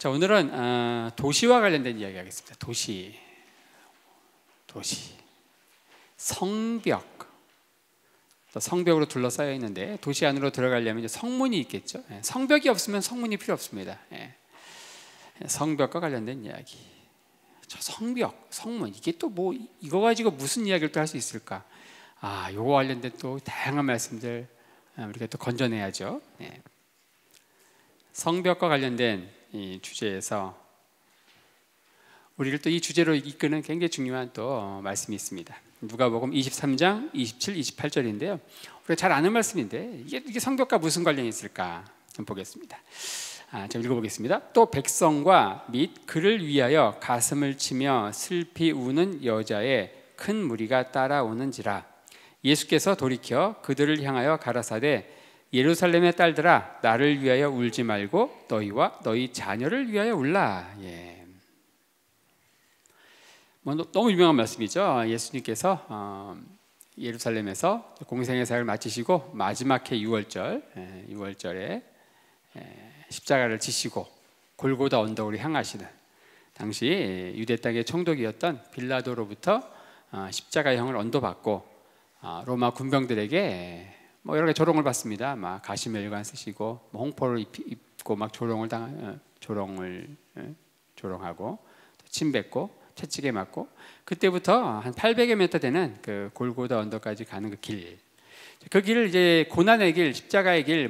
자, 오늘은 도시와 관련된 이야기 하겠습니다. 도시, 성벽. 또 성벽으로 둘러싸여 있는데 도시 안으로 들어가려면 이제 성문이 있겠죠. 성벽이 없으면 성문이 필요 없습니다. 성벽과 관련된 이야기. 저 성벽, 성문, 이게 또 뭐 이거 가지고 무슨 이야기를 또 할 수 있을까? 요거 관련된 또 다양한 말씀들 우리가 또 건져내야죠. 성벽과 관련된 이 주제에서 우리를 또 이 주제로 이끄는 굉장히 중요한 또 말씀이 있습니다. 누가복음 23장 27, 28절인데요. 우리가 잘 아는 말씀인데 이게 성벽과 무슨 관련이 있을까? 좀 보겠습니다. 제가 읽어보겠습니다. 또 백성과 및 그를 위하여 가슴을 치며 슬피 우는 여자의 큰 무리가 따라오는지라. 예수께서 돌이켜 그들을 향하여 가라사대 예루살렘의 딸들아 나를 위하여 울지 말고 너희와 너희 자녀를 위하여 울라. 너무 유명한 말씀이죠. 예수님께서 예루살렘에서 공생의 사역을 마치시고 마지막 해 6월절에 십자가를 지시고 골고다 언덕으로 향하시는, 당시 유대 땅의 총독이었던 빌라도로부터 십자가형을 언도받고 로마 군병들에게 여러 가지 조롱을 받습니다. 막 가시멜관 쓰시고 홍포를 입고 막 조롱하고 침뱉고 채찍에 맞고, 그때부터 한 800여 미터 되는 그 골고다 언덕까지 가는 그 길, 그 길을 이제 고난의 길, 십자가의 길,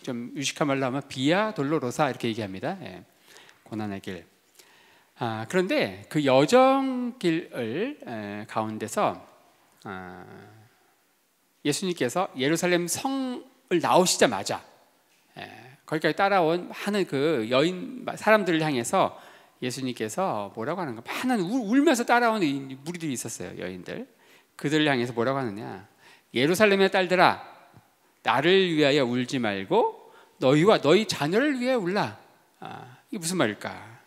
좀 유식한 말로 하면 비아 돌로로사 이렇게 얘기합니다. 고난의 길. 그런데 그 여정길을 가운데서 예수님께서 예루살렘 성을 나오시자마자 거기까지 따라온 많은 그 여인 사람들을 향해서 예수님께서 뭐라고 하는가? 많은 울면서 따라오는 무리들이 있었어요. 여인들. 그들을 향해서 뭐라고 하느냐? 예루살렘의 딸들아 나를 위하여 울지 말고 너희와 너희 자녀를 위하여 울라. 이게 무슨 말일까?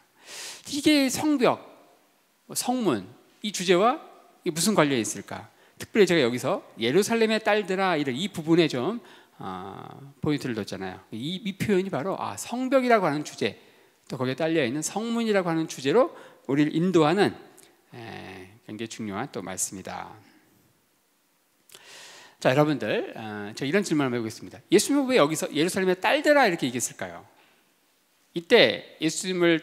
이게 성벽, 성문, 이 주제와 이게 무슨 관련이 있을까? 특별히 제가 여기서 예루살렘의 딸들아 이 부분에 좀 포인트를 뒀잖아요. 이 표현이 바로 성벽이라고 하는 주제, 또 거기에 딸려있는 성문이라고 하는 주제로 우리를 인도하는 굉장히 중요한 또 말씀이다. 자, 여러분들, 제가 이런 질문을 한번 해보겠습니다. 예수님은 왜 여기서 예루살렘의 딸들아 이렇게 얘기했을까요? 이때 예수님을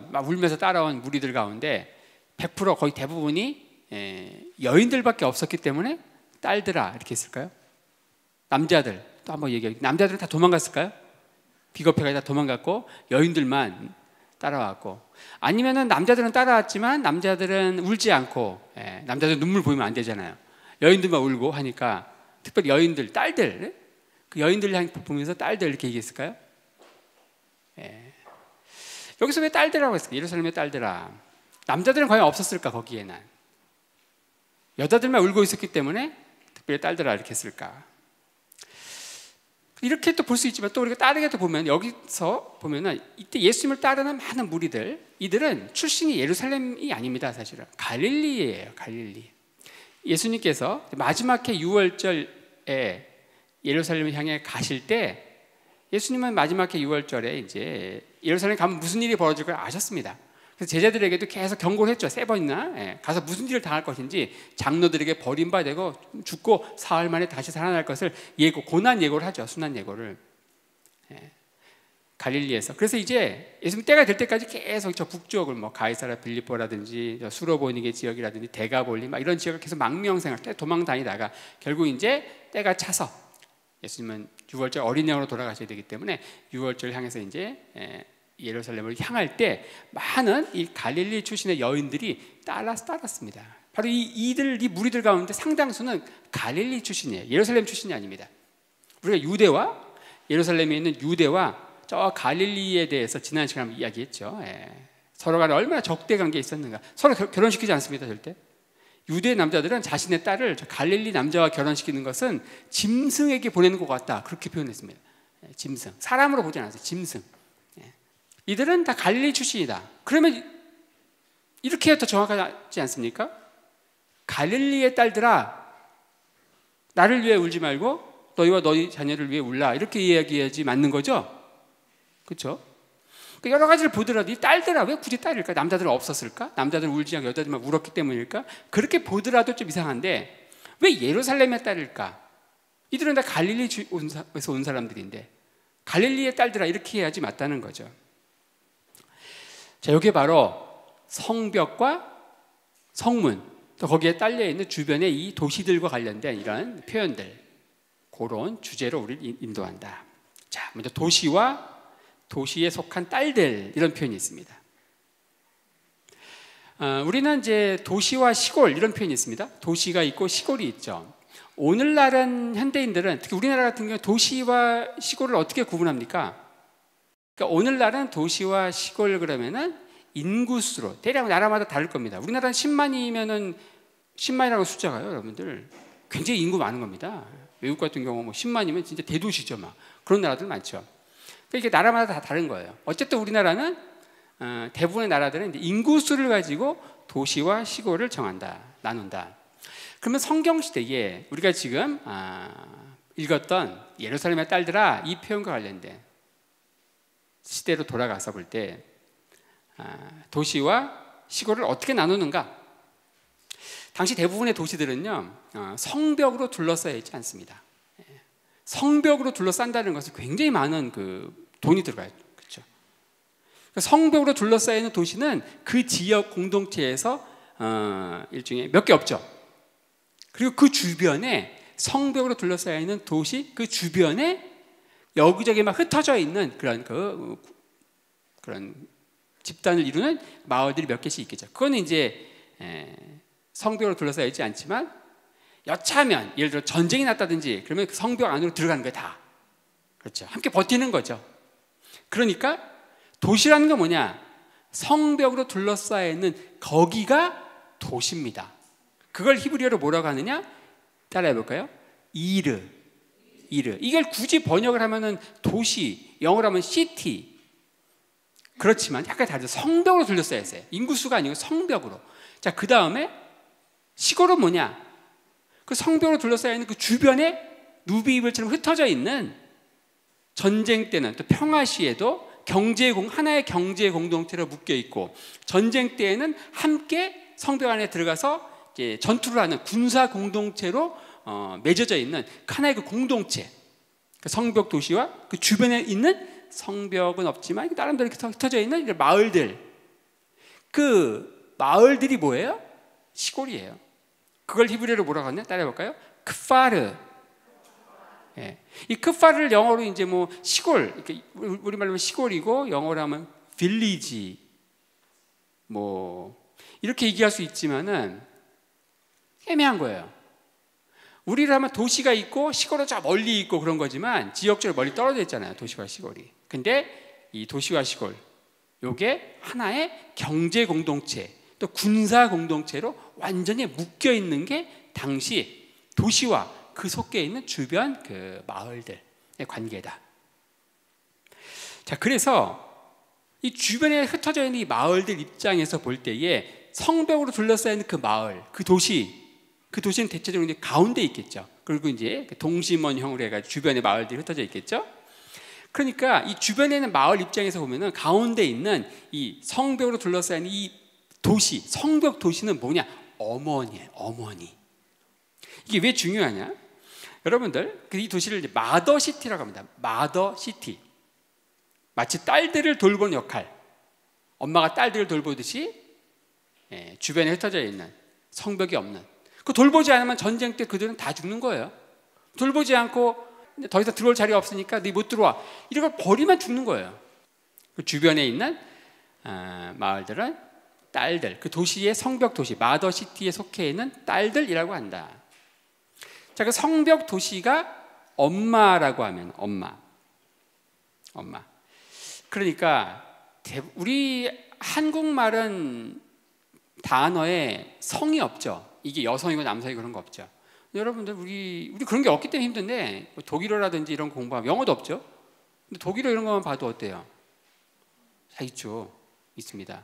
막 울면서 따라온 무리들 가운데 100% 거의 대부분이 여인들밖에 없었기 때문에 딸들아 이렇게 했을까요? 남자들, 또 한번 얘기해요. 남자들은 다 도망갔을까요? 비겁해가 다 도망갔고 여인들만 따라왔고, 아니면은 남자들은 따라왔지만 남자들은 울지 않고, 남자들 눈물 보이면 안 되잖아요. 여인들만 울고 하니까 특별히 여인들, 딸들, 그 여인들 향해 보면서 딸들 이렇게 얘기했을까요? 여기서 왜 딸들이라고 했을까? 예루살렘의 딸들아. 남자들은 과연 없었을까? 거기에는 여자들만 울고 있었기 때문에 특별히 딸들아 이렇게 했을까? 이렇게 또 볼 수 있지만 또 우리가 다르게 또 보면, 여기서 보면은 이때 예수님을 따르는 많은 무리들, 이들은 출신이 예루살렘이 아닙니다. 사실은 갈릴리예요. 갈릴리. 예수님께서 마지막 해 6월절에 예루살렘을 향해 가실 때, 예수님은 마지막 해 6월절에 이제 예루살렘 가면 무슨 일이 벌어질 걸 아셨습니다. 그래서 제자들에게도 계속 경고를 했죠. 3번이나 가서 무슨 일을 당할 것인지, 장로들에게 버림받고 죽고 사흘 만에 다시 살아날 것을 고난 예고를 하죠. 순환 예고를 갈릴리에서. 그래서 이제 예수님 때가 될 때까지 계속 저 북쪽을 가이사랴 빌립보라든지 수로보니게 지역이라든지 데가볼리 이런 지역을 계속 망명생활 도망 다니다가 결국 이제 때가 차서 예수님은 6월절 어린 양으로 돌아가셔야 되기 때문에 6월절 향해서 이제 예루살렘을 향할 때 많은 이 갈릴리 출신의 여인들이 따랐습니다. 바로 이 무리들 가운데 상당수는 갈릴리 출신이에요. 예루살렘 출신이 아닙니다. 우리가 예루살렘에 있는 유대와 저 갈릴리에 대해서 지난 시간에 한번 이야기했죠. 서로 간에 얼마나 적대 관계에 있었는가. 서로 결혼시키지 않습니다. 절대. 유대 남자들은 자신의 딸을 저 갈릴리 남자와 결혼시키는 것은 짐승에게 보내는 것 같다, 그렇게 표현했습니다. 짐승, 사람으로 보지 않았어요. 짐승. 이들은 다 갈릴리 출신이다. 그러면 이렇게 해도 더 정확하지 않습니까? 갈릴리의 딸들아 나를 위해 울지 말고 너희와 너희 자녀를 위해 울라, 이렇게 이야기해야지 맞는 거죠. 그렇죠? 여러 가지를 보더라도 이 딸들아 왜 굳이 딸일까? 남자들은 없었을까? 남자들은 울지 않고 여자들만 울었기 때문일까? 그렇게 보더라도 좀 이상한데 왜 예루살렘의 딸일까? 이들은 다 갈릴리에서 온 사람들인데 갈릴리의 딸들아 이렇게 해야지 맞다는 거죠. 자, 이게 바로 성벽과 성문, 또 거기에 딸려 있는 주변의 이 도시들과 관련된 이런 표현들, 그런 주제로 우리를 인도한다. 자, 먼저 도시와 도시에 속한 딸들, 이런 표현이 있습니다. 우리는 이제 도시와 시골 이런 표현이 있습니다. 도시가 있고 시골이 있죠. 오늘날은 현대인들은 특히 우리나라 같은 경우 도시와 시골을 어떻게 구분합니까? 그러니까 오늘날은 도시와 시골 그러면은 인구수로 대략 나라마다 다를 겁니다. 우리나라는 10만이면은 10만이라는 숫자가요, 여러분들 굉장히 인구 많은 겁니다. 외국 같은 경우 뭐 10만이면 진짜 대도시죠, 막 그런 나라들 많죠. 그러니까 이게 나라마다 다 다른 거예요. 어쨌든 우리나라는 대부분의 나라들은 이제 인구수를 가지고 도시와 시골을 정한다, 나눈다. 그러면 성경 시대에 우리가 지금 읽었던 예루살렘의 딸들아 이 표현과 관련된 시대로 돌아가서 볼 때 도시와 시골을 어떻게 나누는가? 당시 대부분의 도시들은요 성벽으로 둘러싸여 있지 않습니다. 성벽으로 둘러싼다는 것은 굉장히 많은 돈이 들어가요. 그렇죠? 성벽으로 둘러싸여 있는 도시는 그 지역 공동체에서 일종의 몇 개 없죠. 그리고 그 주변에 성벽으로 둘러싸여 있는 도시 그 주변에 여기저기 막 흩어져 있는 그런 집단을 이루는 마을들이 몇 개씩 있겠죠. 그거는 이제 성벽으로 둘러싸여 있지 않지만 여차하면 예를 들어 전쟁이 났다든지 그러면 그 성벽 안으로 들어가는 거예요, 다. 그렇죠. 함께 버티는 거죠. 그러니까 도시라는 건 뭐냐? 성벽으로 둘러싸여 있는 거기가 도시입니다. 그걸 히브리어로 뭐라고 하느냐? 따라해 볼까요? 이르. 이걸 굳이 번역을 하면은 도시, 영어로 하면 시티. 그렇지만 약간 다르죠. 성벽으로 둘러싸여 있어요. 인구수가 아니고 성벽으로. 자, 그 다음에 시골은 뭐냐? 그 성벽으로 둘러싸여 있는 그 주변에 누비이불처럼 흩어져 있는 전쟁 때는 또 평화 시에도 하나의 경제 공동체로 묶여 있고 전쟁 때에는 함께 성벽 안에 들어가서 이제 전투를 하는 군사 공동체로 맺어져 있는 하나의 그 공동체, 그 성벽 도시와 그 주변에 있는 성벽은 없지만 나름대로 이렇게 흩어져 있는 마을들, 그 마을들이 뭐예요? 시골이에요. 그걸 히브리어로 뭐라고 하냐? 따라해볼까요? 크파르. 예. 이 크파르를 영어로 이제 뭐 시골, 우리말로 하면 시골이고 영어로 하면 빌리지, 뭐 이렇게 얘기할 수 있지만은 애매한 거예요. 우리를 하면 도시가 있고 시골은 저 멀리 있고 그런 거지만 지역적으로 멀리 떨어져 있잖아요, 도시와 시골이. 근데 이 도시와 시골, 요게 하나의 경제 공동체 또 군사 공동체로 완전히 묶여 있는 게 당시 도시와 그 속에 있는 주변 그 마을들의 관계다. 자, 그래서 이 주변에 흩어져 있는 이 마을들 입장에서 볼 때에 성벽으로 둘러싸여 있는 그 마을, 그 도시는 대체적으로 이제 가운데 있겠죠. 그리고 이제 동심원형으로 해가지고 주변에 마을들이 흩어져 있겠죠. 그러니까 이 주변에 있는 마을 입장에서 보면은 가운데 있는 이 성벽으로 둘러싸인 이 도시, 성벽 도시는 뭐냐? 어머니예요, 어머니. 이게 왜 중요하냐? 여러분들, 이 도시를 이제 마더시티라고 합니다. 마더시티. 마치 딸들을 돌보는 역할. 엄마가 딸들을 돌보듯이 주변에 흩어져 있는 성벽이 없는. 그 돌보지 않으면 전쟁 때 그들은 다 죽는 거예요. 돌보지 않고 더 이상 들어올 자리가 없으니까 네 못 들어와. 이런 걸 버리면 죽는 거예요. 그 주변에 있는 마을들은 딸들, 그 도시의 성벽 도시, 마더시티에 속해 있는 딸들이라고 한다. 자, 그 성벽 도시가 엄마라고 하면 엄마. 그러니까 우리 한국말은 단어에 성이 없죠. 이게 여성이고 남성이고 그런 거 없죠. 여러분들 우리 그런 게 없기 때문에 힘든데 독일어라든지 이런 거 공부하면 영어도 없죠. 근데 독일어 이런 거만 봐도 어때요? 다 있죠. 있습니다.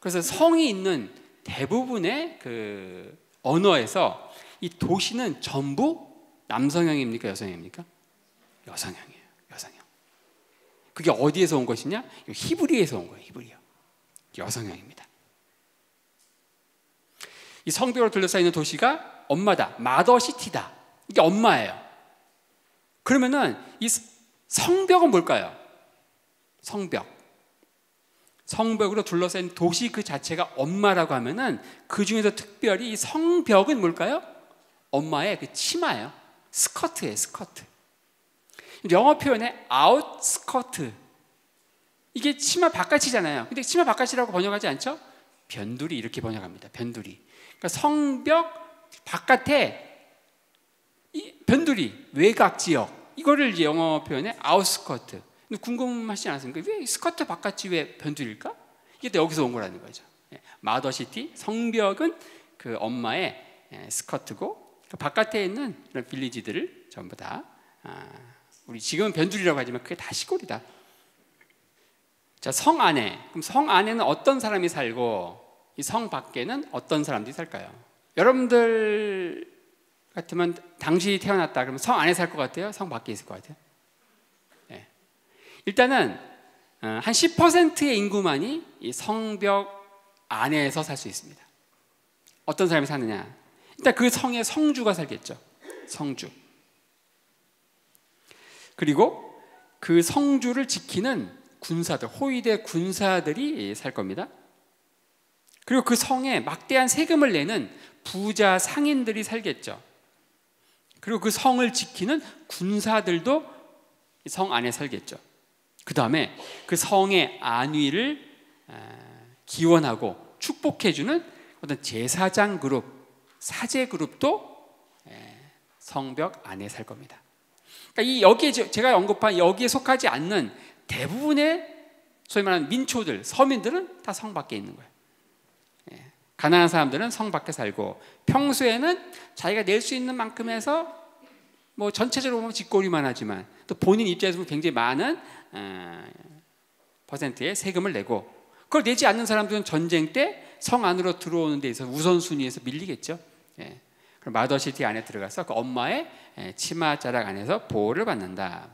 그래서 성이 있는 대부분의 그 언어에서 이 도시는 전부 남성형입니까? 여성형입니까? 여성형이에요. 여성형. 그게 어디에서 온 것이냐? 히브리에서 온 거예요. 히브리어. 여성형입니다. 이 성벽으로 둘러싸여 있는 도시가 엄마다. 마더시티다. 이게 엄마예요. 그러면은 이 성벽은 뭘까요? 성벽. 성벽으로 둘러싸인 도시 그 자체가 엄마라고 하면은 그 중에서 특별히 이 성벽은 뭘까요? 엄마의 그 치마예요. 스커트예요, 스커트. 영어 표현에 아웃스커트. 이게 치마 바깥이잖아요. 근데 치마 바깥이라고 번역하지 않죠? 변두리 이렇게 번역합니다. 변두리. 그러니까 성벽 바깥에 이 변두리, 외곽 지역. 이거를 영어 표현에 아웃스커트. 궁금하시지 않았습니까? 왜 스커트 바깥이 왜 변두리일까? 이게 또 여기서 온 거라는 거죠. 마더시티, 성벽은 그 엄마의 스커트고 그 바깥에 있는 이런 빌리지들을 전부 다 우리 지금은 변두리라고 하지만 그게 다 시골이다. 자, 성 안에. 그럼 성 안에는 어떤 사람이 살고 이 성 밖에는 어떤 사람들이 살까요? 여러분들 같으면 당신이 태어났다 그러면 성 안에 살 것 같아요? 성 밖에 있을 것 같아요? 네. 일단은 한 10%의 인구만이 이 성벽 안에서 살 수 있습니다. 어떤 사람이 사느냐? 일단 그 성에 성주가 살겠죠. 성주. 그리고 그 성주를 지키는 군사들, 호위대 군사들이 살 겁니다. 그리고 그 성에 막대한 세금을 내는 부자 상인들이 살겠죠. 그리고 그 성을 지키는 군사들도 성 안에 살겠죠. 그 다음에 그 성의 안위를 기원하고 축복해주는 어떤 제사장 그룹, 사제 그룹도 성벽 안에 살 겁니다. 그러니까 이 여기에 제가 언급한 여기에 속하지 않는 대부분의 소위 말하는 민초들, 서민들은 다 성 밖에 있는 거예요. 가난한 사람들은 성 밖에 살고 평소에는 자기가 낼 수 있는 만큼 해서 뭐 전체적으로 보면 뒷골이만 하지만 또 본인 입장에서 보면 굉장히 많은 퍼센트의 세금을 내고 그걸 내지 않는 사람들은 전쟁 때 성 안으로 들어오는 데 있어서 우선순위에서 밀리겠죠. 그럼 마더시티 안에 들어가서 그 엄마의 치마자락 안에서 보호를 받는다.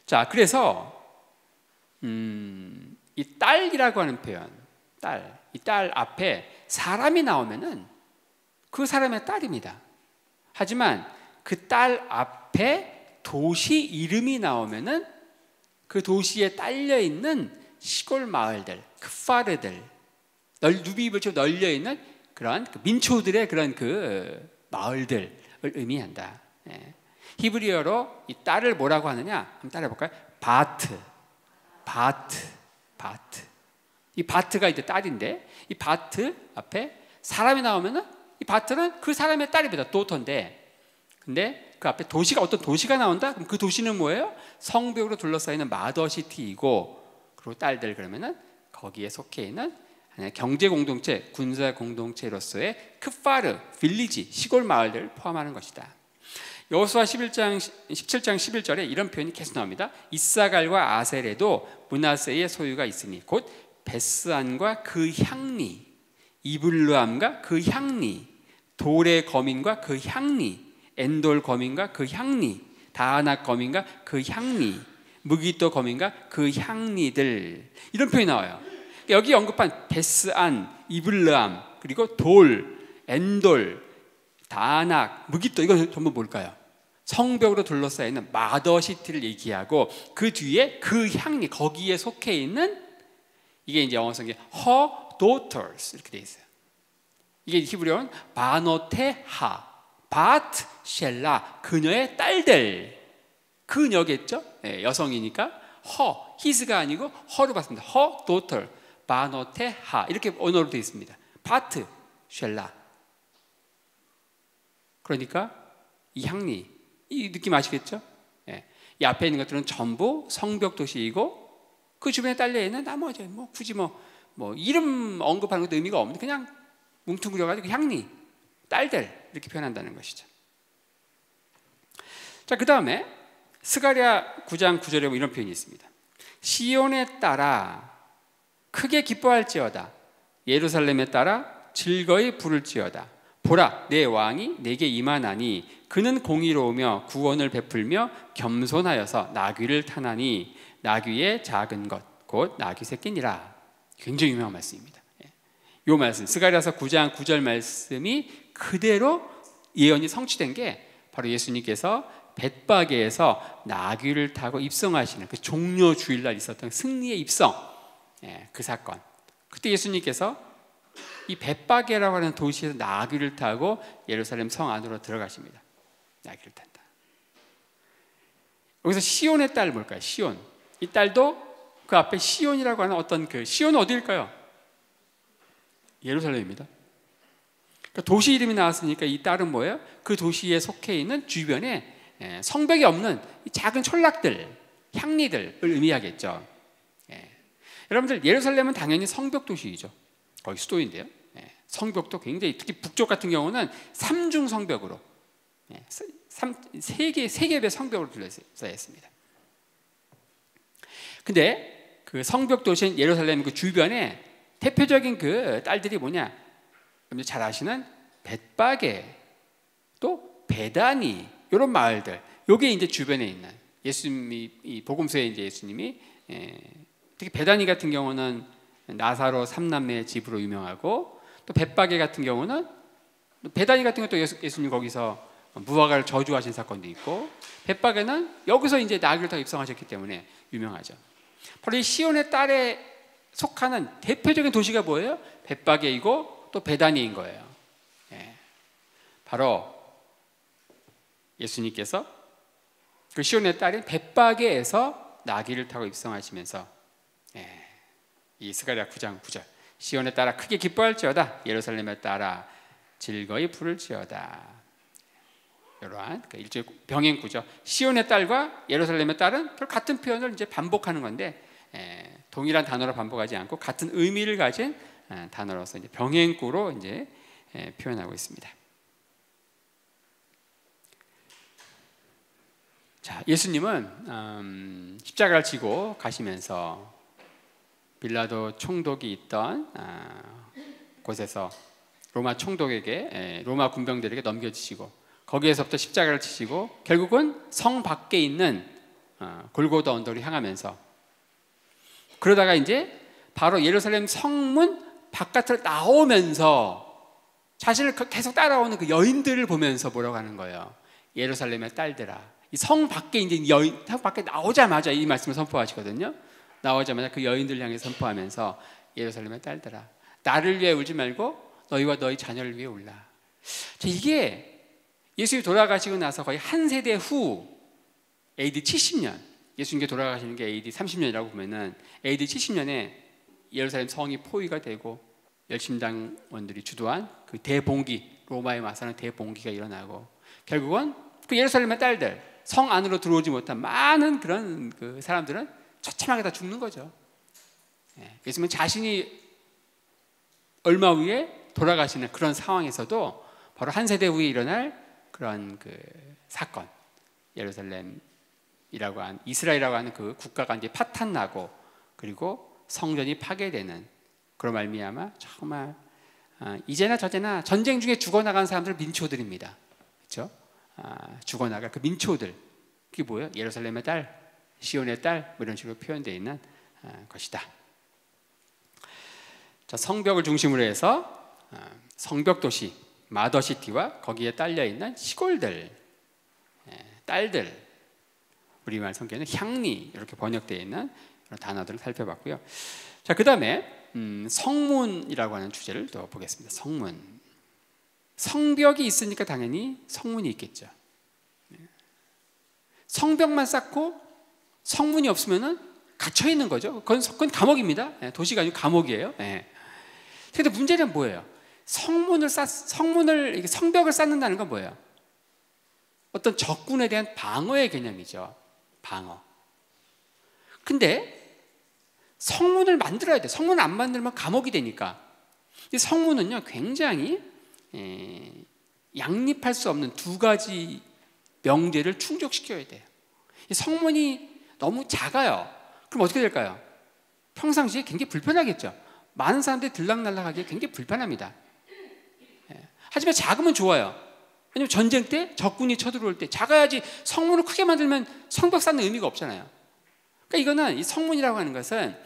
자, 그래서 이 딸이라고 하는 표현, 이 딸 앞에 사람이 나오면은 그 사람의 딸입니다. 하지만 그 딸 앞에 도시 이름이 나오면은 그 도시에 딸려 있는 시골 마을들, 크파르들, 누비집을 널려 있는 그런 그 민초들의 그런 그 마을들을 의미한다. 히브리어로 이 딸을 뭐라고 하느냐? 한번 따라해 볼까요? 바트. 이 바트가 이제 딸인데 이 바트 앞에 사람이 나오면은 이 바트는 그 사람의 딸입니다. 도터인데, 근데 그 앞에 도시가 어떤 도시가 나온다? 그럼 그 도시는 뭐예요? 성벽으로 둘러싸이는 마더시티이고, 그리고 딸들 그러면은 거기에 속해 있는 경제 공동체, 군사 공동체로서의 크파르, 빌리지, 시골 마을들을 포함하는 것이다. 여호수아 17장 11절에 이런 표현이 계속 나옵니다. 이사갈과 아셀에도 므낫세의 소유가 있으니 곧 베스안과 그 향리, 이블르함과 그 향리, 돌의 거민과 그 향리, 엔돌 거민과 그 향리, 다아낙 거민과 그 향리, 무기또 거민과 그 향리들, 이런 표현이 나와요. 여기 언급한 베스안, 이블르함, 그리고 돌, 엔돌, 다아낙, 무기또, 이거 전부 뭘까요? 성벽으로 둘러싸이는 마더시티를 얘기하고 그 뒤에 그 향리, 거기에 속해 있는, 이게 이제 영어 성경에 her daughters 이렇게 돼 있어요. 이게 히브리어는 바노테하, bat 셸라, 그녀의 딸들. 그녀겠죠? 여성이니까 her, his가 아니고 her로 봤습니다. her daughter, 바노테하, 이렇게 언어로 되어 있습니다. bat 셸라. 그러니까 이 향리, 이 느낌 아시겠죠? 이 앞에 있는 것들은 전부 성벽 도시이고 그 주변에 딸려 있는 나머지 굳이 이름 언급하는 것도 의미가 없는데 그냥 뭉뚱그려가지고 향리, 딸들 이렇게 표현한다는 것이죠. 자, 그 다음에 스가랴 9장 9절에 이런 표현이 있습니다. 시온에 따라 크게 기뻐할지어다, 예루살렘에 따라 즐거이 부를지어다, 보라, 내 왕이 내게 임하나니 그는 공의로우며 구원을 베풀며 겸손하여서 나귀를 타나니 나귀의 작은 것 곧 나귀 새끼니라. 굉장히 유명한 말씀입니다. 이 말씀 스가랴서 9장 9절 말씀이 그대로 예언이 성취된 게 바로 예수님께서 벳바게에서 나귀를 타고 입성하시는 그 종려 주일날 있었던 승리의 입성, 그 사건. 그때 예수님께서 이 벳바게라고 하는 도시에서 나귀를 타고 예루살렘 성 안으로 들어가십니다. 나귀를 탄다. 여기서 시온의 딸 뭘까요? 시온. 이 딸도 그 앞에 시온이라고 하는 어떤 그 시온은 어디일까요? 예루살렘입니다. 그러니까 도시 이름이 나왔으니까 이 딸은 뭐예요? 그 도시에 속해 있는 주변에 성벽이 없는 작은 촌락들, 향리들을 의미하겠죠. 여러분들 예루살렘은 당연히 성벽 도시이죠. 거기 수도인데요. 성벽도 굉장히 특히 북쪽 같은 경우는 삼중 성벽으로 세 개의 성벽으로 둘러싸여 있습니다. 근데 그 성벽 도시인 예루살렘 그 주변에 대표적인 그 딸들이 뭐냐? 여러분들 잘 아시는 벳바게 또 베다니 이런 마을들. 요게 이제 주변에 있는 예수님이 이 복음서에 이제 예수님이 특히 베다니 같은 경우는 나사로 삼남매의 집으로 유명하고 또 벳바게 같은 경우는 베다니 같은 것도 예수님 거기서 무화과를 저주하신 사건도 있고 벳바게는 여기서 이제 나귀를 다 입성하셨기 때문에 유명하죠. 바로 이 시온의 딸에 속하는 대표적인 도시가 뭐예요? 벳바게이고 또 베다니인 거예요. 바로 예수님께서 그 시온의 딸인 벳바게에서 나귀를 타고 입성하시면서 이 스가랴 9장 9절 시온의 딸아 크게 기뻐할지어다 예루살렘의 딸아 즐거이 부를지어다. 이러한 일종의 병행구죠. 시온의 딸과 예루살렘의 딸은 같은 표현을 이제 반복하는 건데 동일한 단어로 반복하지 않고 같은 의미를 가진 단어로서 이제 병행구로 이제 표현하고 있습니다. 자, 예수님은 십자가를 지고 가시면서 빌라도 총독이 있던 곳에서 로마 총독에게 로마 군병들에게 넘겨주시고 거기에서부터 십자가를 치시고 결국은 성 밖에 있는 골고다 언덕을 향하면서 그러다가 이제 바로 예루살렘 성문 바깥으로 나오면서 자신을 계속 따라오는 그 여인들을 보면서 뭐라고 하는 거예요? 예루살렘의 딸들아. 이 성 밖에 이제 성 밖에 나오자마자 이 말씀을 선포하시거든요. 나오자마자 그 여인들 향해 선포하면서 예루살렘의 딸들아, 나를 위해 울지 말고 너희와 너희 자녀를 위해 울라. 자, 이게 예수님이 돌아가시고 나서 거의 한 세대 후 AD 70년, 예수님께 돌아가시는 게 AD 30년이라고 보면은 AD 70년에 예루살렘 성이 포위가 되고 열심당원들이 주도한 그 대봉기, 로마에 맞서는 대봉기가 일어나고 결국은 그 예루살렘의 딸들, 성 안으로 들어오지 못한 많은 그런 그 사람들은 처참하게 다 죽는 거죠. 예수님은 자신이 얼마 후에 돌아가시는 그런 상황에서도 바로 한 세대 후에 일어날 그런 그 사건, 예루살렘이라고 하는 이스라엘이라고 하는 그 국가가 이제 파탄나고 그리고 성전이 파괴되는 그런 말미암아 정말 이제나 저제나 전쟁 중에 죽어나간 사람들 민초들입니다. 그렇죠? 죽어나갈 그 민초들, 그게 뭐예요? 예루살렘의 딸, 시온의 딸, 뭐 이런 식으로 표현되어 있는 것이다. 자, 성벽을 중심으로 해서 성벽 도시 마더시티와 거기에 딸려 있는 시골들, 딸들, 우리말 성경에는 향리 이렇게 번역되어 있는 단어들을 살펴봤고요. 자, 그 다음에 성문이라고 하는 주제를 또 보겠습니다. 성문. 성벽이 있으니까 당연히 성문이 있겠죠. 성벽만 쌓고 성문이 없으면은 갇혀 있는 거죠. 그건 감옥입니다. 도시가 아니고 감옥이에요. 그런데 문제는 뭐예요? 성벽을 쌓는다는 건 뭐예요? 어떤 적군에 대한 방어의 개념이죠. 방어. 근데 성문을 만들어야 돼. 성문을 안 만들면 감옥이 되니까. 이 성문은요 굉장히 양립할 수 없는 두 가지 명제를 충족시켜야 돼요. 이 성문이 너무 작아요. 그럼 어떻게 될까요? 평상시에 굉장히 불편하겠죠. 많은 사람들이 들락날락하기에 굉장히 불편합니다. 하지만 작으면 좋아요. 왜냐면 전쟁 때 적군이 쳐들어올 때 작아야지. 성문을 크게 만들면 성벽 쌓는 의미가 없잖아요. 그러니까 이거는 이 성문이라고 하는 것은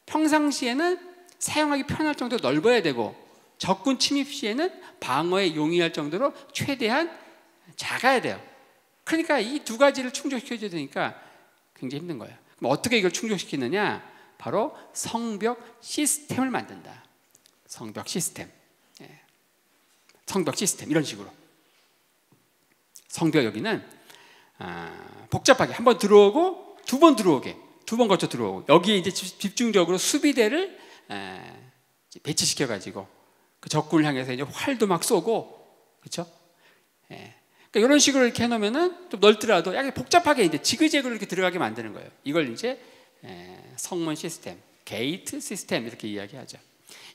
평상시에는 사용하기 편할 정도로 넓어야 되고 적군 침입 시에는 방어에 용이할 정도로 최대한 작아야 돼요. 그러니까 이 두 가지를 충족시켜줘야 되니까 굉장히 힘든 거예요. 그럼 어떻게 이걸 충족시키느냐? 바로 성벽 시스템을 만든다. 성벽 시스템. 성벽 시스템 이런 식으로. 성벽 여기는 복잡하게 한 번 들어오고 두 번 들어오게, 두 번 거쳐 들어오고 여기에 이제 집중적으로 수비대를 배치시켜 가지고 그 적군을 향해서 이제 활도 막 쏘고, 그렇죠? 그러니까 이런 식으로 이렇게 해놓으면은 좀 넓더라도 약간 복잡하게 이제 지그재그로 이렇게 들어가게 만드는 거예요. 이걸 이제 성문 시스템, 게이트 시스템 이렇게 이야기하죠.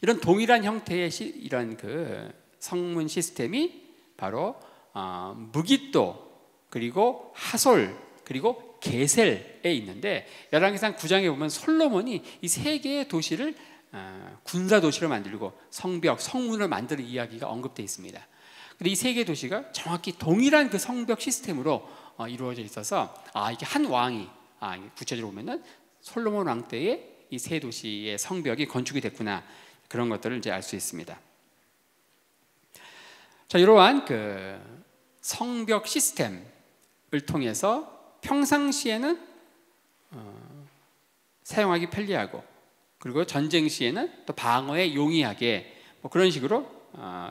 이런 동일한 형태의 이런 그 성문 시스템이 바로 무깃도 그리고 하솔 그리고 게셀에 있는데 열왕기상 9장에 보면 솔로몬이 이 세 개의 도시를 군사 도시로 만들고 성벽, 성문을 만드는 이야기가 언급되어 있습니다. 근데 이 세 개의 도시가 정확히 동일한 그 성벽 시스템으로 이루어져 있어서 이게 한 왕이 구체적으로 보면은 솔로몬 왕 때에 이 세 도시의 성벽이 건축이 됐구나, 그런 것들을 이제 알 수 있습니다. 자, 이러한 그 성벽 시스템을 통해서 평상시에는 사용하기 편리하고 그리고 전쟁 시에는 또 방어에 용이하게 뭐 그런 식으로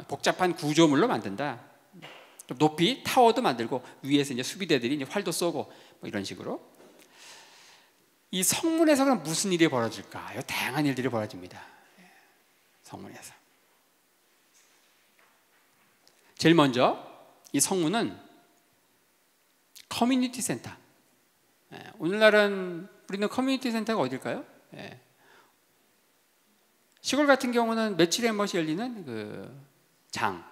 복잡한 구조물로 만든다. 좀 높이 타워도 만들고 위에서 이제 수비대들이 이제 활도 쏘고 뭐 이런 식으로. 이 성문에서 그럼 무슨 일이 벌어질까요? 다양한 일들이 벌어집니다. 성문에서. 제일 먼저 이 성문은 커뮤니티 센터. 오늘날은 우리는 커뮤니티 센터가 어딜까요? 시골 같은 경우는 며칠에 한 번씩 열리는 그 장,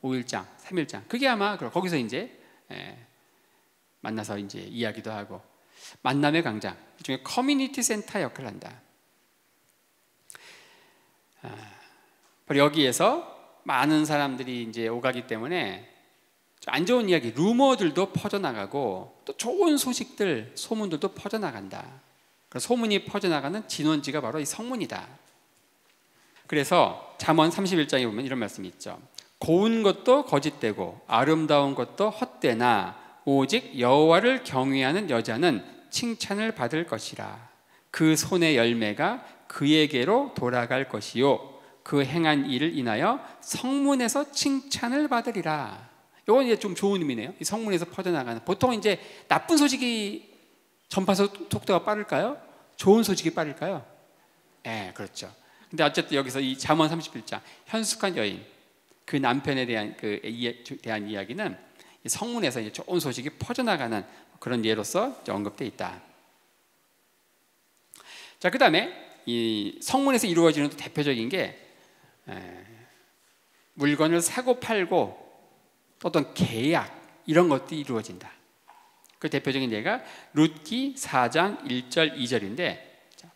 5일장, 3일장. 그게 아마 거기서 이제 만나서 이제 이야기도 하고 만남의 광장, 일종의 커뮤니티 센터 역할을 한다. 바로 여기에서 많은 사람들이 이제 오가기 때문에 안 좋은 이야기, 루머들도 퍼져나가고 또 좋은 소식들, 소문들도 퍼져나간다. 소문이 퍼져나가는 진원지가 바로 이 성문이다. 그래서 잠언 31장에 보면 이런 말씀이 있죠. 고운 것도 거짓되고 아름다운 것도 헛되나 오직 여호와를 경외하는 여자는 칭찬을 받을 것이라. 그 손의 열매가 그에게로 돌아갈 것이요 그 행한 일을 인하여 성문에서 칭찬을 받으리라. 이건 이제 좀 좋은 의미네요. 이 성문에서 퍼져나가는, 보통 이제 나쁜 소식이 전파 속도가 빠를까요? 좋은 소식이 빠를까요? 그렇죠. 근데 어쨌든 여기서 이 잠언 31장 현숙한 여인, 그 남편에 대한 이야기는 이 성문에서 이제 좋은 소식이 퍼져나가는 그런 예로서 언급되어 있다. 자, 그 다음에 이 성문에서 이루어지는 대표적인 게 물건을 사고 팔고 어떤 계약 이런 것들이 이루어진다. 그 대표적인 예가 룻기 4장 1절 2절인데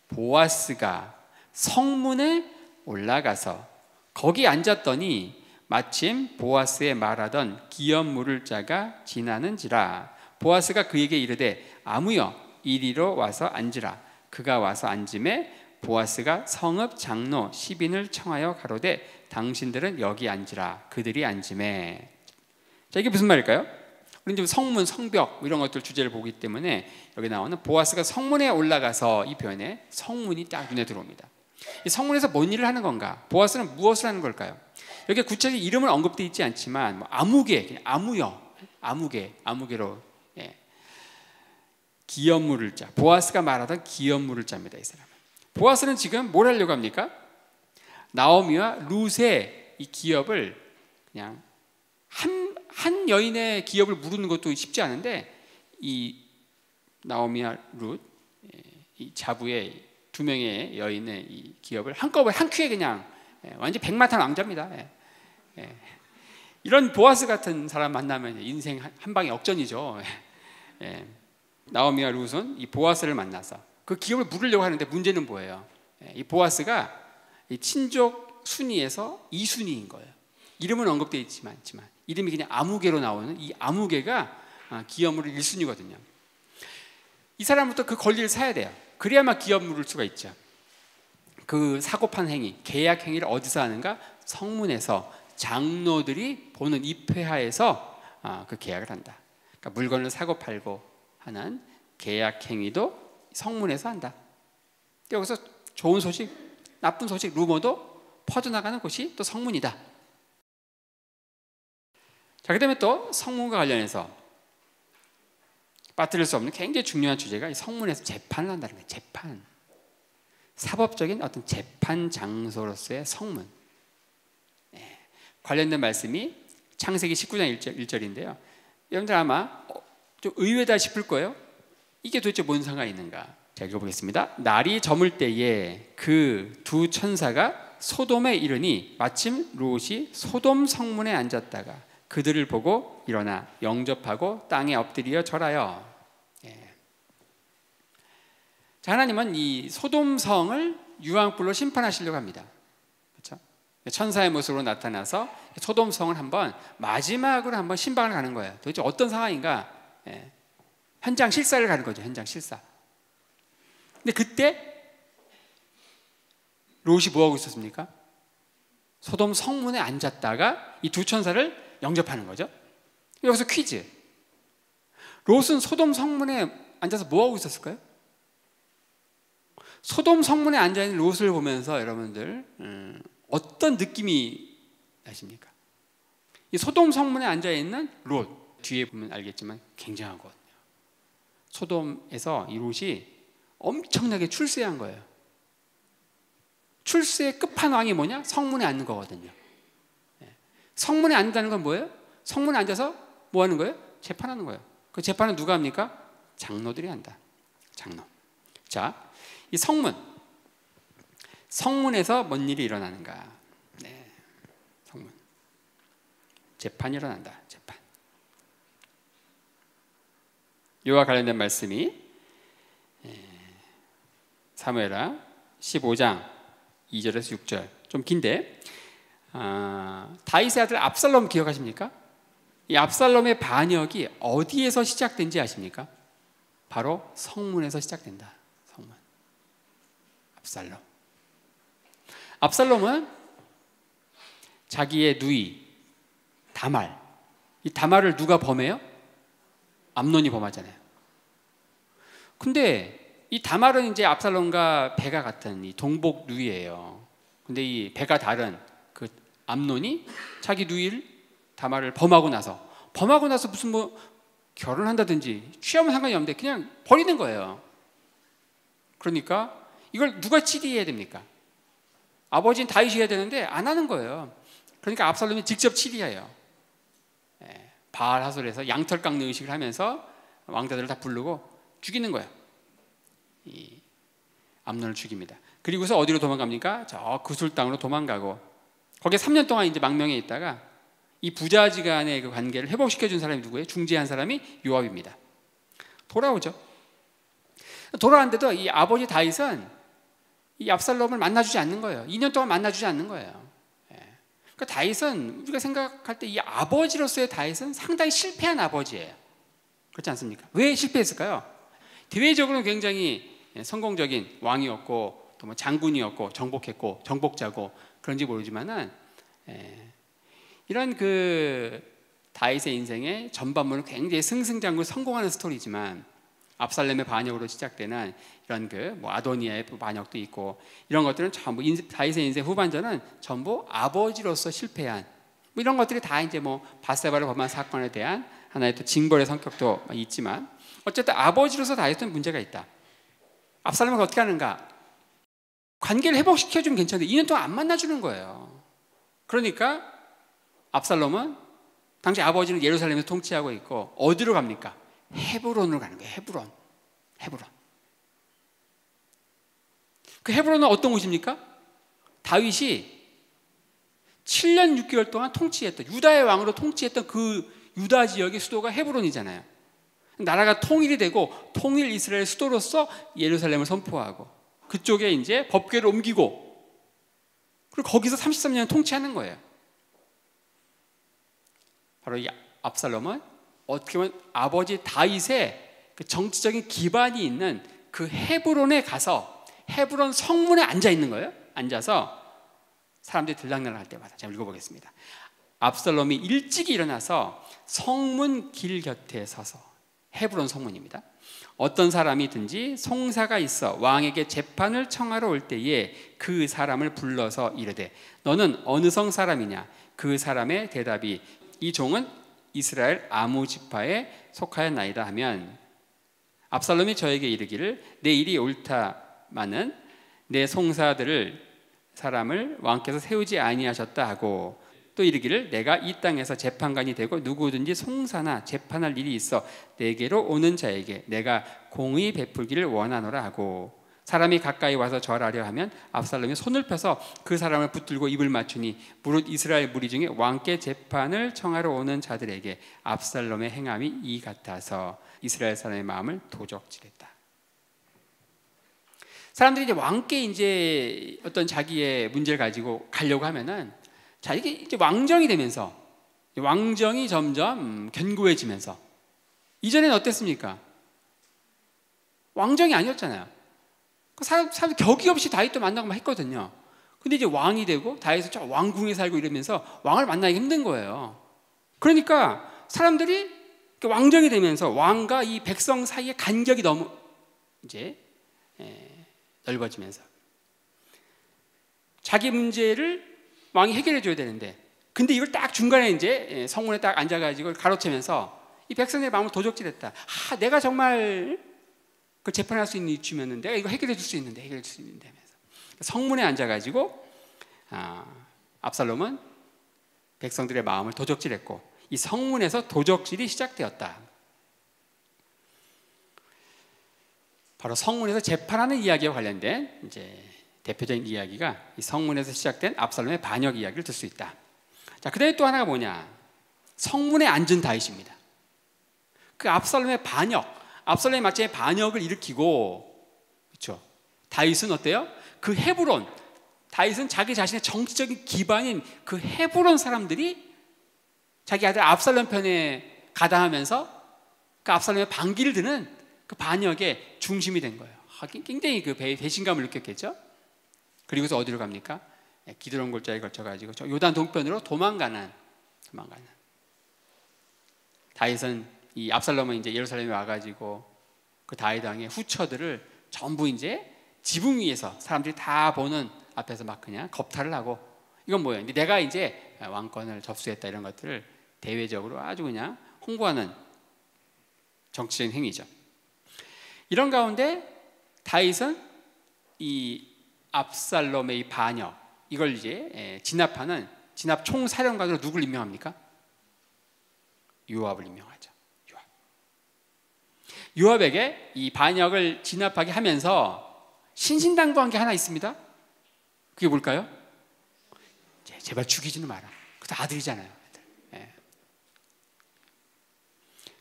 보아스가 성문에 올라가서 거기 앉았더니 마침 보아스의 말하던 기업 물을 자가 지나는지라. 보아스가 그에게 이르되 아무여 이리로 와서 앉으라. 그가 와서 앉음에 보아스가 성읍 장로 10인을 청하여 가로되 당신들은 여기 앉으라. 그들이 앉음에. 자, 이게 무슨 말일까요? 우리는 지금 성문, 성벽 이런 것들 주제를 보기 때문에 여기 나오는 보아스가 성문에 올라가서 이 표현에 성문이 딱 눈에 들어옵니다. 이 성문에서 뭔 일을 하는 건가? 보아스는 무엇을 하는 걸까요? 여기 구체적인 이름은 언급되어 있지 않지만 아무개, 그냥 아무여, 아무개로 기업 물을 자. 보아스가 말하던 기업 물을 자입니다. 이 사람은. 보아스는 지금 뭘 하려고 합니까? 나오미와 룻의 이 기업을 그냥 한 여인의 기업을 물는 것도 쉽지 않은데 이 나오미와 룻, 이 자부의 두 명의 여인의 이 기업을 한꺼번에 한 큐에 그냥 완전 백마탄 왕자입니다. 이런 보아스 같은 사람 만나면 인생 한 방에 역전이죠. 나오미와 룻은 이 보아스를 만나서 그 기업을 물으려고 하는데 문제는 뭐예요? 이 보아스가 이 친족 순위에서 2순위인 거예요. 이름은 언급되어 있지만 이름이 그냥 아무개로 나오는 이 아무개가 기업물의 1순위거든요. 이 사람부터 그 권리를 사야 돼요. 그래야만 기업물을 수가 있죠. 그 사고판 행위, 계약 행위를 어디서 하는가? 성문에서 장로들이 보는 입회하에서 그 계약을 한다. 그러니까 물건을 사고 팔고 하는 계약 행위도 성문에서 한다. 여기서 좋은 소식, 나쁜 소식, 루머도 퍼져나가는 곳이 또 성문이다. 자, 그 다음에 또 성문과 관련해서 빠뜨릴 수 없는 굉장히 중요한 주제가 이 성문에서 재판을 한다는 거예요. 재판. 사법적인 어떤 재판 장소로서의 성문. 네. 관련된 말씀이 창세기 19장 1절인데요. 여러분들 아마 좀 의외다 싶을 거예요. 이게 도대체 뭔 상관이 있는가? 자, 읽어보겠습니다. 날이 저물 때에 그 두 천사가 소돔에 이르니 마침 롯이 소돔 성문에 앉았다가 그들을 보고 일어나 영접하고 땅에 엎드려 절하여. 예. 자, 하나님은 이 소돔 성을 유황불로 심판하시려고 합니다. 그렇죠? 천사의 모습으로 나타나서 소돔 성을 한번 마지막으로 한번 심판을 가는 거예요. 도대체 어떤 상황인가? 예. 현장 실사를 가는 거죠. 현장 실사. 근데 그때 롯이 뭐하고 있었습니까? 소돔 성문에 앉았다가 이 두 천사를 영접하는 거죠. 여기서 퀴즈. 롯은 소돔 성문에 앉아서 뭐하고 있었을까요? 소돔 성문에 앉아있는 롯을 보면서 여러분들 어떤 느낌이 나십니까? 이 소돔 성문에 앉아있는 롯, 뒤에 보면 알겠지만 굉장하거든요. 소돔에서 이 롯이 엄청나게 출세한 거예요. 출세의 끝판왕이 뭐냐? 성문에 앉는 거거든요. 성문에 앉는다는 건 뭐예요? 성문에 앉아서 뭐 하는 거예요? 재판하는 거예요. 그 재판은 누가 합니까? 장로들이 한다. 장로. 자, 이 성문에서 뭔 일이 일어나는가? 네, 성문. 재판이 일어난다. 재판. 이와 관련된 말씀이 사무엘하 15장 2절에서 6절. 좀 긴데 다윗의 아들 압살롬 기억하십니까? 이 압살롬의 반역이 어디에서 시작된지 아십니까? 바로 성문에서 시작된다. 성문. 압살롬은 자기의 누이 다말, 이 다말을 누가 범해요? 암논이 범하잖아요. 근데 이 다말은 이제 압살롬과 배가 같은 이 동복 누이예요. 근데 이 배가 다른 그 암논이 자기 누이를 다말을 범하고 나서 무슨 뭐 결혼한다든지 취하면 상관이 없는데 그냥 버리는 거예요. 그러니까 이걸 누가 치리해야 됩니까? 아버지는 다윗이 해야 되는데 안 하는 거예요. 그러니까 압살롬이 직접 치리해요. 바알 하솔에서 양털 깎는 의식을 하면서 왕자들을 다 부르고 죽이는 거예요. 이 암논을 죽입니다. 그리고서 어디로 도망갑니까? 저 구술 땅으로 도망가고 거기에 3년 동안 이제 망명해 있다가 이 부자지간의 그 관계를 회복시켜준 사람이 누구예요? 중재한 사람이 요압입니다. 돌아오죠. 돌아왔는데도 이 아버지 다윗은 이 압살롬을 만나주지 않는 거예요. 2년 동안 만나주지 않는 거예요. 그러니까 다윗은 우리가 생각할 때 이 아버지로서의 다윗은 상당히 실패한 아버지예요. 그렇지 않습니까? 왜 실패했을까요? 대외적으로는 굉장히 성공적인 왕이었고 또 뭐 장군이었고 정복했고 정복자고 그런지 모르지만은 이런 그 다윗의 인생의 전반부는 굉장히 승승장구 성공하는 스토리지만 압살롬의 반역으로 시작되는 이런 그 뭐 아도니아의 반역도 있고 이런 것들은 전부 다윗의 인생 후반전은 전부 아버지로서 실패한 뭐 이런 것들이 다 이제 뭐 밧세바를 범한 사건에 대한 하나의 또 징벌의 성격도 있지만 어쨌든 아버지로서 다윗은 문제가 있다. 압살롬은 어떻게 하는가? 관계를 회복시켜주면 괜찮은데 2년 동안 안 만나주는 거예요. 그러니까 압살롬은 당시 아버지는 예루살렘에서 통치하고 있고 어디로 갑니까? 헤브론으로 가는 거예요. 헤브론. 그 헤브론은 어떤 곳입니까? 다윗이 7년 6개월 동안 통치했던 유다의 왕으로 통치했던 그 유다 지역의 수도가 헤브론이잖아요. 나라가 통일이 되고 통일 이스라엘 수도로서 예루살렘을 선포하고 그쪽에 이제 법궤를 옮기고 그리고 거기서 33년 통치하는 거예요. 바로 이 압살롬은 어떻게 보면 아버지 다윗의 그 정치적인 기반이 있는 그 헤브론에 가서 헤브론 성문에 앉아 있는 거예요. 앉아서 사람들이 들락날락 할 때마다. 제가 읽어보겠습니다. 압살롬이 일찍이 일어나서 성문 길 곁에 서서, 헤브론 성문입니다. 어떤 사람이든지 송사가 있어 왕에게 재판을 청하러 올 때에 그 사람을 불러서 이르되 너는 어느 성 사람이냐? 그 사람의 대답이 이 종은 이스라엘 아무 지파에 속하였나이다 하면 압살롬이 저에게 이르기를 내 일이 옳다마는 내 송사들을 사람을 왕께서 세우지 아니하셨다 하고 또 이르기를 내가 이 땅에서 재판관이 되고 누구든지 송사나 재판할 일이 있어 내게로 오는 자에게 내가 공의 베풀기를 원하노라 하고 사람이 가까이 와서 절하려 하면 압살롬이 손을 펴서 그 사람을 붙들고 입을 맞추니 무릇 이스라엘 무리 중에 왕께 재판을 청하러 오는 자들에게 압살롬의 행함이 이 같아서 이스라엘 사람의 마음을 도적질했다. 사람들이 이제 왕께 이제 어떤 자기의 문제를 가지고 가려고 하면은 자, 이게 이제 왕정이 되면서 왕정이 점점 견고해지면서 이전에는 어땠습니까? 왕정이 아니었잖아요. 사람 격이 없이 다윗도 만나고 막 했거든요. 근데 이제 왕이 되고 다윗은 저 왕궁에 살고 이러면서 왕을 만나기 힘든 거예요. 그러니까 사람들이 왕정이 되면서 왕과 이 백성 사이의 간격이 너무 이제 넓어지면서 자기 문제를 왕이 해결해 줘야 되는데 근데 이걸 딱 중간에 이제 성문에 딱 앉아가지고 가로채면서 이 백성의 마음을 도적질했다. 내가 정말 그 재판할 수 있는 이치면은 내가 이거 해결해 줄 수 있는데 하면서 성문에 앉아가지고 압살롬은 백성들의 마음을 도적질했고 이 성문에서 도적질이 시작되었다. 바로 성문에서 재판하는 이야기와 관련된 이제 대표적인 이야기가 이 성문에서 시작된 압살롬의 반역 이야기를 들 수 있다. 자, 그다음에 또 하나가 뭐냐? 성문에 앉은 다윗입니다. 그 압살롬의 반역, 압살롬의 마침에 반역을 일으키고, 그렇죠? 다윗은 어때요? 그 헤브론, 다윗은 자기 자신의 정치적인 기반인 그 헤브론 사람들이 자기 아들 압살롬 편에 가담하면서 그 압살롬의 반기를 드는 그 반역의 중심이 된 거예요. 굉장히 그 배신감을 느꼈겠죠? 그리고서 어디로 갑니까? 기드론 골짜기에 걸쳐가지고 저 요단 동편으로 도망가는. 다윗은 이 압살롬은 이제 예루살렘에 와가지고 그 다윗 왕의 후처들을 전부 이제 지붕 위에서 사람들이 다 보는 앞에서 막 그냥 겁탈을 하고 이건 뭐예요? 내가 이제 왕권을 접수했다 이런 것들을 대외적으로 아주 그냥 홍보하는 정치적인 행위죠. 이런 가운데 다윗은 이 압살롬의 이 반역 이걸 이제 진압하는 진압 총사령관으로 누굴 임명합니까? 요압을 임명하죠. 요압에게 이 반역을 진압하게 하면서 신신당부한 게 하나 있습니다. 그게 뭘까요? 제발 죽이지는 마라. 그것도 아들이잖아요.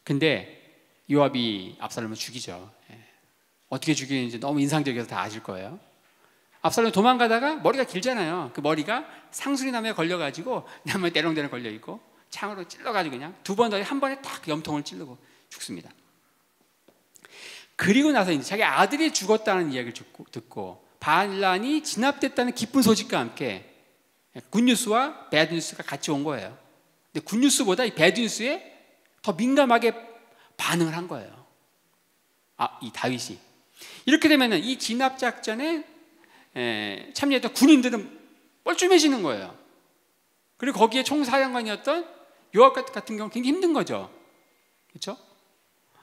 근데 요압이 압살롬을 죽이죠. 어떻게 죽이는지 너무 인상적이어서 다 아실 거예요. 압살롬이 도망가다가 머리가 길잖아요. 그 머리가 상수리나무에 걸려가지고 나무에 대롱대롱 걸려있고 창으로 찔러가지고 그냥 두 번 더 한 번에 딱 염통을 찌르고 죽습니다. 그리고 나서 이제 자기 아들이 죽었다는 이야기를 듣고 반란이 진압됐다는 기쁜 소식과 함께 굿뉴스와 배드뉴스가 같이 온 거예요. 근데 굿뉴스보다 이 배드뉴스에 더 민감하게 반응을 한 거예요. 이 다윗이. 이렇게 되면 이 진압작전에 참여했던 군인들은 뻘쭘해지는 거예요. 그리고 거기에 총사령관이었던 요압 같은 경우는 굉장히 힘든 거죠. 그렇죠?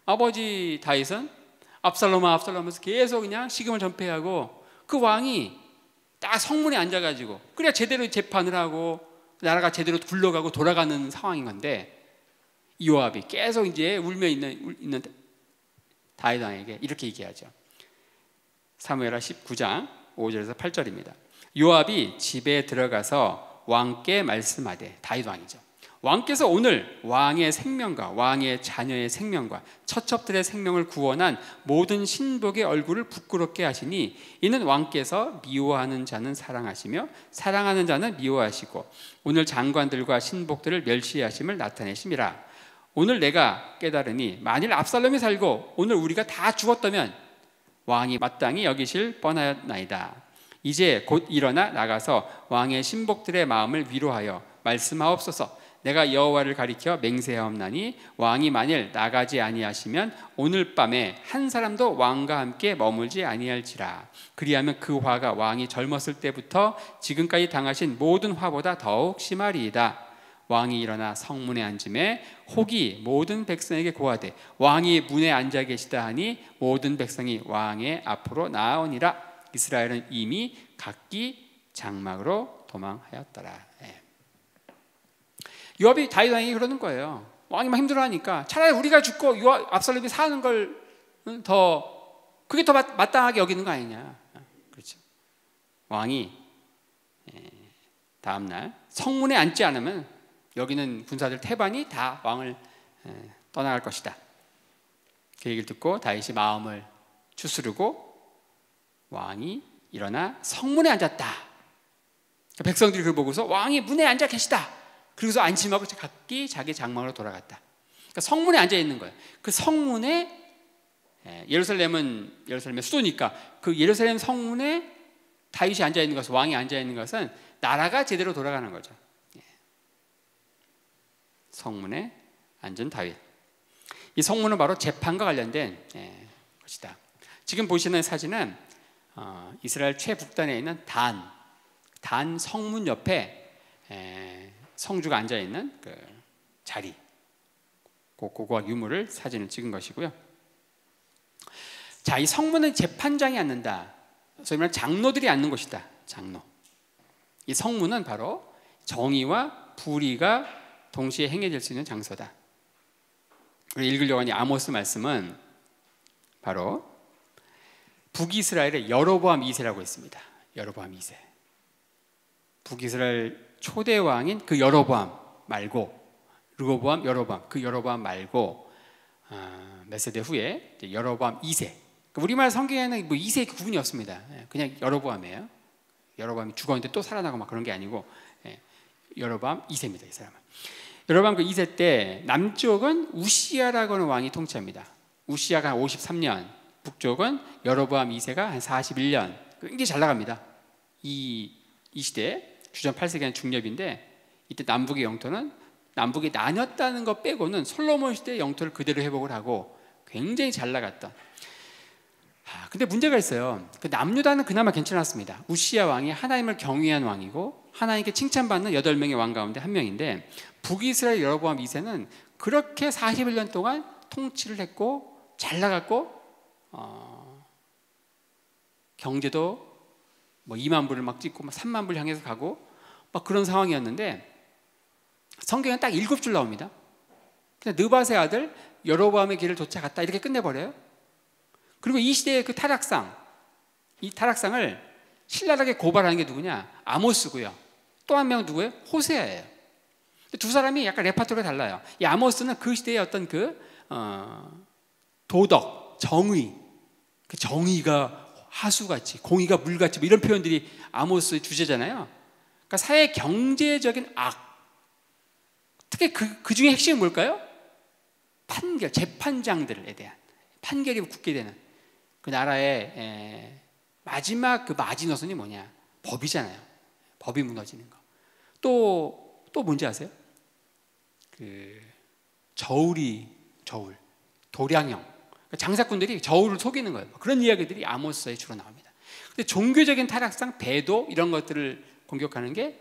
아버지 다윗은 압살롬아 하면서 계속 그냥 식음을 전폐하고 그 왕이 딱 성문에 앉아가지고 그래야 제대로 재판을 하고 나라가 제대로 굴러가고 돌아가는 상황인 건데 요압이 계속 이제 울며 있는 다윗 왕에게 이렇게 얘기하죠. 사무엘하 19장 5절에서 8절입니다. 요압이 집에 들어가서 왕께 말씀하되 다윗 왕이죠. 왕께서 오늘 왕의 생명과 왕의 자녀의 생명과 처첩들의 생명을 구원한 모든 신복의 얼굴을 부끄럽게 하시니 이는 왕께서 미워하는 자는 사랑하시며 사랑하는 자는 미워하시고 오늘 장관들과 신복들을 멸시하심을 나타내심이라. 오늘 내가 깨달으니 만일 압살롬이 살고 오늘 우리가 다 죽었다면 왕이 마땅히 여기실 뻔하였나이다. 이제 곧 일어나 나가서 왕의 신복들의 마음을 위로하여 말씀하옵소서. 내가 여호와를 가리켜 맹세하옵나니 왕이 만일 나가지 아니하시면 오늘 밤에 한 사람도 왕과 함께 머물지 아니할지라. 그리하면 그 화가 왕이 젊었을 때부터 지금까지 당하신 모든 화보다 더욱 심하리이다. 왕이 일어나 성문에 앉음에 혹이 모든 백성에게 고하되 왕이 문에 앉아 계시다 하니 모든 백성이 왕의 앞으로 나아오니라. 이스라엘은 이미 각기 장막으로 도망하였더라. 요압이 다윗 왕에게 그러는 거예요. 왕이 막 힘들어하니까 차라리 우리가 죽고 요압 압살롬이 사는 걸 더 그게 더 마땅하게 여기는 거 아니냐. 그렇죠. 왕이 다음 날 성문에 앉지 않으면 여기는 군사들 태반이 다 왕을 떠나갈 것이다. 그 얘기를 듣고 다윗이 마음을 추스르고 왕이 일어나 성문에 앉았다. 백성들이 그걸 보고서 왕이 문에 앉아 계시다. 그래서 안심하고 각기 자기 장막으로 돌아갔다. 그러니까 성문에 앉아 있는 거예요. 그 성문에 예루살렘의 수도니까 그 예루살렘 성문에 다윗이 앉아 있는 것은 왕이 앉아 있는 것은 나라가 제대로 돌아가는 거죠. 성문에 앉은 다윗. 이 성문은 바로 재판과 관련된 것이다. 지금 보시는 사진은 이스라엘 최북단에 있는 단 성문 옆에 성주가 앉아 있는 그 자리, 그거와 유물을 사진을 찍은 것이고요. 자, 이 성문은 재판장이 앉는다. 소위 말하는 장로들이 앉는 곳이다. 장로. 이 성문은 바로 정의와 불의가 동시에 행해질 수 있는 장소다. 우리 읽으려고 하니 아모스 말씀은 바로 북이스라엘의 여로보암 2세라고 있습니다. 여로보암 2세. 북이스라엘 초대 왕인 그 여로보암 말고 르호보암, 여로보암, 그 여로보암 말고 몇 세대 후에 여로보암 2세. 우리말 성경에는 뭐 2세 구분이 없습니다. 그냥 여로보암이에요. 여로보암이 죽었는데 또 살아나고 막 그런 게 아니고 여로보암 2세입니다. 이 사람은. 여로보암 그 2세 때 남쪽은 우시야라고 하는 왕이 통치합니다. 우시야가 한 53년, 북쪽은 여로보암 2세가 한 41년. 굉장히 잘 나갑니다. 이 시대에 주전 8세기는 중엽인데 이때 남북의 영토는 남북이 나뉘었다는 것 빼고는 솔로몬 시대의 영토를 그대로 회복을 하고 굉장히 잘 나갔던. 근데 문제가 있어요. 그 남유다는 그나마 괜찮았습니다. 우시야 왕이 하나님을 경외한 왕이고 하나님께 칭찬받는 8명의 왕 가운데 한 명인데 북이스라엘 여로보암 2세는 그렇게 41년 동안 통치를 했고 잘 나갔고 경제도 뭐 2만 불을 막 찍고 막 3만 불 향해서 가고 막 그런 상황이었는데 성경에 딱 7줄 나옵니다. 그냥 느밧의 아들 여로보암의 길을 쫓아갔다 이렇게 끝내버려요. 그리고 이 시대의 그 타락상, 이 타락상을 신랄하게 고발하는 게 누구냐? 아모스고요. 또 한 명은 누구예요? 호세아예요. 두 사람이 약간 레파토리가 달라요. 이 아모스는 그 시대의 어떤 그 도덕, 정의, 그 정의가 하수같이, 공의가 물같이 뭐 이런 표현들이 아모스의 주제잖아요. 그러니까 사회 경제적인 악, 특히 그 중에 핵심은 뭘까요? 판결, 재판장들에 대한 판결이 굳게 되는 그 나라의 마지막 그 마지노선이 뭐냐? 법이잖아요. 법이 무너지는 거. 또 뭔지 아세요? 그 저울, 도량형. 그러니까 장사꾼들이 저울을 속이는 거예요. 그런 이야기들이 아모스에 주로 나옵니다. 근데 종교적인 타락상, 배도 이런 것들을 공격하는 게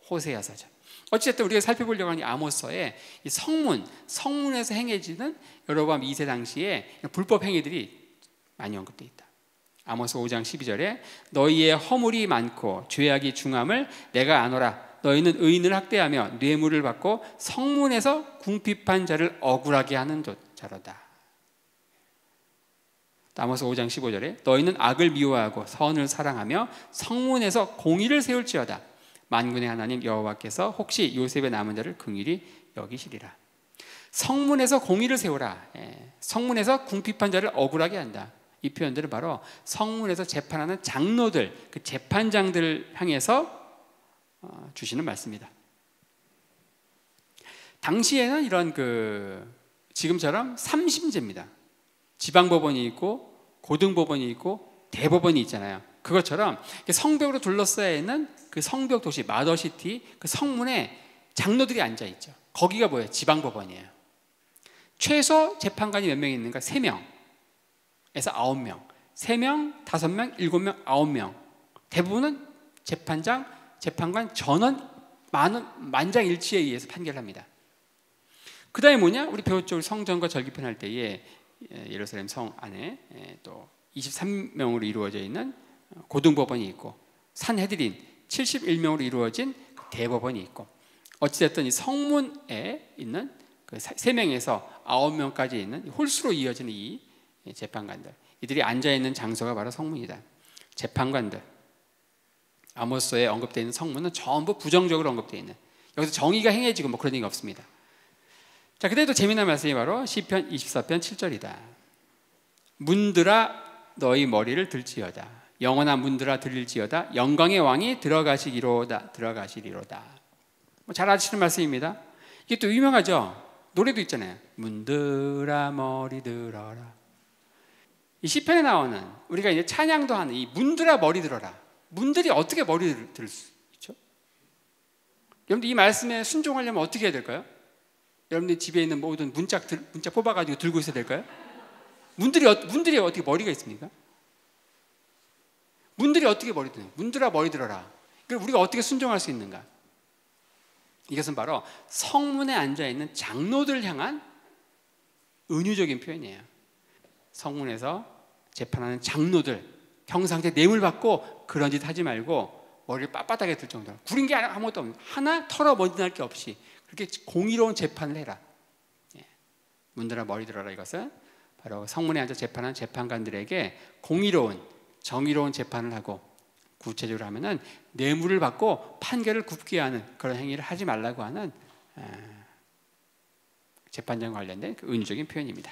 호세아서죠. 어쨌든 우리가 살펴보려고 하는 아모스서에 이 성문에서 행해지는 여로보암 2세 당시에 불법 행위들이 많이 언급되어 있다. 아모스 5장 12절에 너희의 허물이 많고 죄악이 중함을 내가 아노라. 너희는 의인을 학대하며 뇌물을 받고 성문에서 궁핍한 자를 억울하게 하는 자로다. 아모스 5장 15절에 너희는 악을 미워하고 선을 사랑하며 성문에서 공의를 세울지어다. 만군의 하나님 여호와께서 혹시 요셉의 남은 자를 긍휼히 여기시리라. 성문에서 공의를 세우라. 성문에서 궁핍한 자를 억울하게 한다. 이 표현들은 바로 성문에서 재판하는 장로들, 그 재판장들을 향해서 주시는 말씀입니다. 당시에는 이런 지금처럼 3심제입니다. 지방법원이 있고 고등법원이 있고 대법원이 있잖아요. 그것처럼 성벽으로 둘러싸여 있는 그 성벽 도시 마더시티, 그 성문에 장로들이 앉아 있죠. 거기가 뭐예요? 지방법원이에요. 최소 재판관이 몇 명 있는가? 3명에서 9명. 3명, 5명, 7명, 9명. 대부분은 재판장, 재판관 전원 만장일치에 의해서 판결을 합니다. 그 다음에 뭐냐? 우리 배웠죠. 성전과 절기편 할 때에 예루살렘 성 안에 또 23명으로 이루어져 있는 고등법원이 있고, 산헤드린 71명으로 이루어진 대법원이 있고, 어찌됐든 이 성문에 있는 그 3명에서 9명까지 있는 홀수로 이어지는 이 재판관들, 이들이 앉아있는 장소가 바로 성문이다. 재판관들, 아모스에 언급되어 있는 성문은 전부 부정적으로 언급되어 있는, 여기서 정의가 행해지고 뭐 그런 얘기 없습니다. 자, 그때도 재미난 말씀이 바로 시편 24편 7절이다. 문들아 너희 머리를 들지어다. 영원한 문들아 들릴지어다. 영광의 왕이 들어가시리로다. 뭐 잘 아시는 말씀입니다. 이게 또 유명하죠. 노래도 있잖아요. 문들아 머리 들어라. 이 시편에 나오는, 우리가 이제 찬양도 하는 이 문들아 머리 들어라. 문들이 어떻게 머리를 들 수 있죠? 여러분들 이 말씀에 순종하려면 어떻게 해야 될까요? 여러분들 집에 있는 모든 문자 뽑아가지고 들고 있어야 될까요? 문들이 어떻게 머리가 있습니까? 문들이 어떻게 머리 들어요? 문들아 머리 들어라. 그럼 우리가 어떻게 순종할 수 있는가? 이것은 바로 성문에 앉아있는 장로들 향한 은유적인 표현이에요. 성문에서 재판하는 장로들, 형상제 뇌물 받고 그런 짓 하지 말고 머리를 빳빳하게 들 정도로, 구린 게 아무것도 없는, 하나 털어 먼지날 게 없이 그렇게 공의로운 재판을 해라. 문들아 머리 들어라. 이것은 바로 성문에 앉아 재판한 재판관들에게 공의로운, 정의로운 재판을 하고, 구체적으로 하면은 뇌물을 받고 판결을 굽게 하는 그런 행위를 하지 말라고 하는 재판장 관련된 그 은유적인 표현입니다.